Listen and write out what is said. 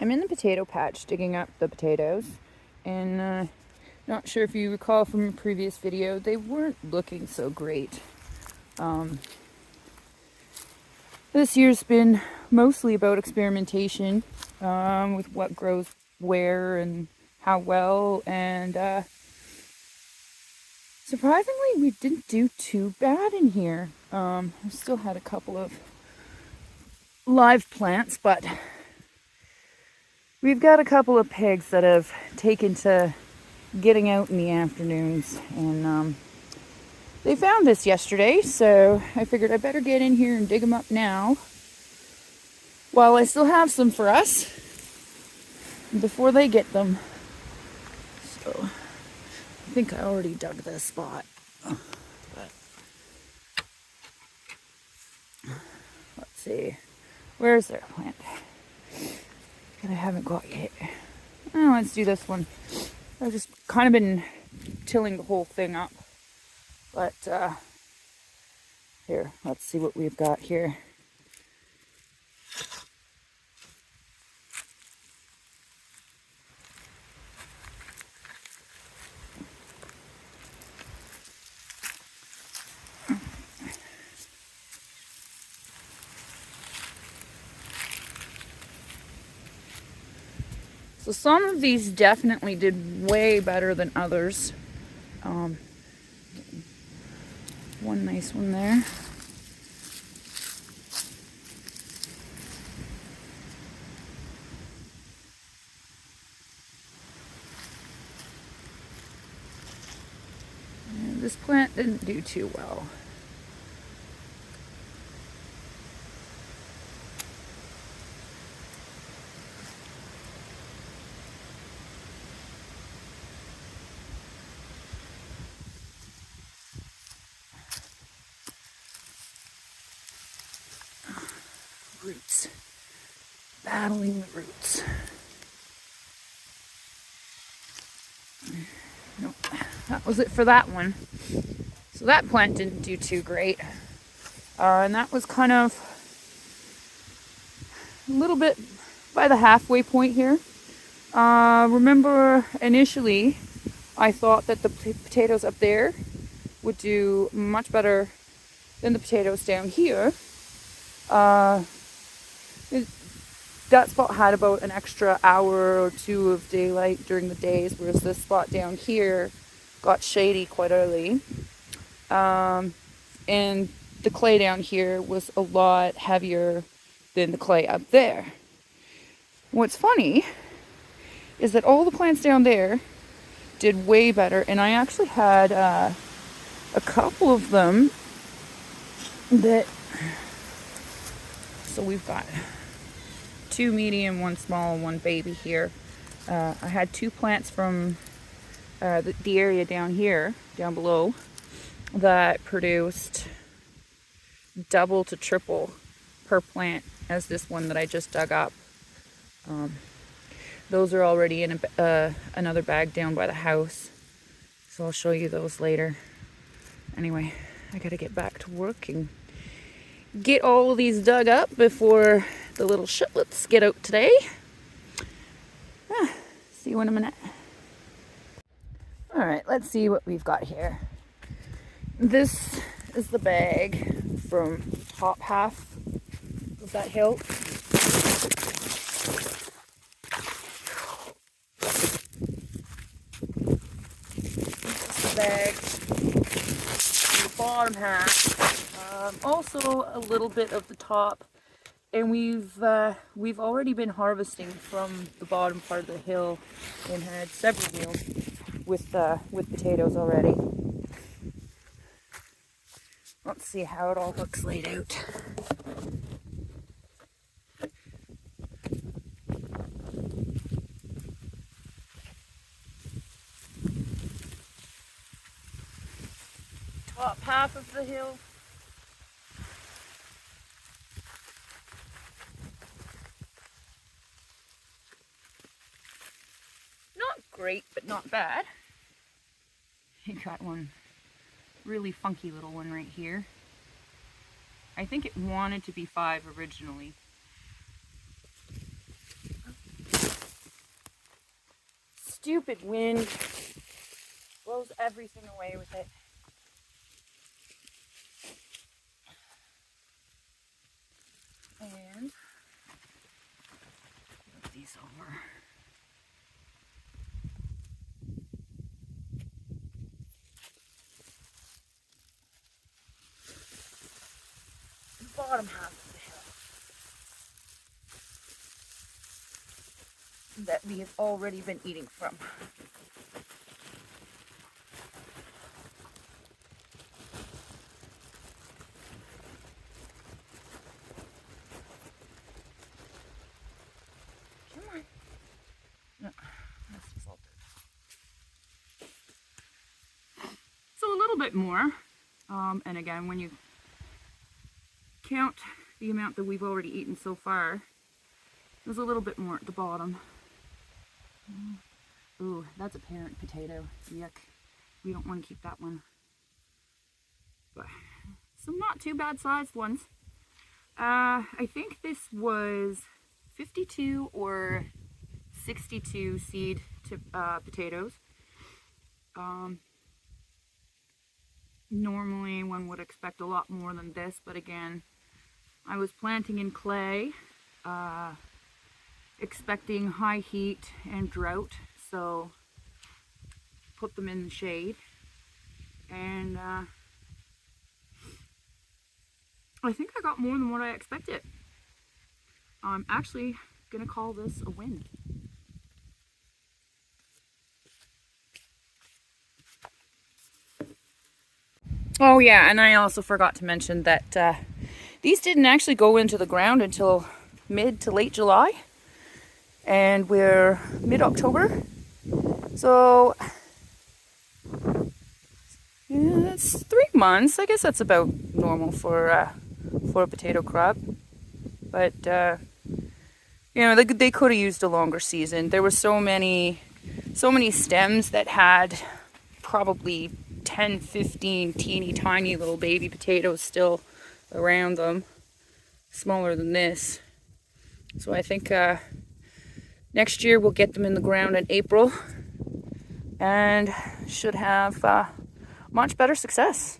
I'm in the potato patch digging up the potatoes, and not sure if you recall from a previous video, they weren't looking so great. This year's been mostly about experimentation with what grows where and how well, and surprisingly we didn't do too bad in here. I still had a couple of live plants, but we've got a couple of pigs that have taken to getting out in the afternoons, and they found this yesterday, so I figured I better get in here and dig them up now while I still have some for us before they get them. So I think I already dug this spot, but let's see, where's their plant that I haven't got yet? Oh, let's do this one. I've just kind of been tilling the whole thing up, but here, let's see what we've got here. So some of these definitely did way better than others. One nice one there. And this plant didn't do too well. Roots. Battling the roots. Nope. That was it for that one. So that plant didn't do too great. And that was kind of a little bit by the halfway point here. Remember initially I thought that the potatoes up there would do much better than the potatoes down here. That spot had about an extra hour or two of daylight during the days, whereas this spot down here got shady quite early. And the clay down here was a lot heavier than the clay up there. What's funny is that all the plants down there did way better, and I actually had a couple of them that, so we've got 2 medium, 1 small, 1 baby here. I had 2 plants from the area down here, down below, that produced double to triple per plant as this one that I just dug up. Those are already in another bag down by the house, so I'll show you those later. Anyway, I gotta get back to work and get all of these dug up before the little shitlets get out today. See you in a minute. Alright, let's see what we've got here. This is the bag from top half of that hill. This is the bag from the bottom half. Also a little bit of the top. And we've already been harvesting from the bottom part of the hill and had several meals with potatoes already. Let's see how it all looks laid out. Top half of the hill. Great, but not bad. You got one really funky little one right here. I think it wanted to be 5 originally. stupid wind blows everything away with it. And move these over. The bottom half of the hill that we have already been eating from. Come on. No, that's salted. So a little bit more. And again, when you count the amount that we've already eaten so far, there's a little bit more at the bottom. Ooh, that's a parent potato. Yuck. We don't want to keep that one. But some not too bad sized ones. I think this was 52 or 62 seed potatoes. Normally one would expect a lot more than this, but again, I was planting in clay, expecting high heat and drought, so put them in the shade, and I think I got more than what I expected. I'm actually gonna call this a win. Oh yeah, and I also forgot to mention that these didn't actually go into the ground until mid to late July, and we're mid-October, so yeah, that's 3 months. I guess that's about normal for a potato crop, but you know, they could have used a longer season. There were so many stems that had probably 10, 15 teeny tiny little baby potatoes still around them, smaller than this. So I think next year we'll get them in the ground in April and should have much better success.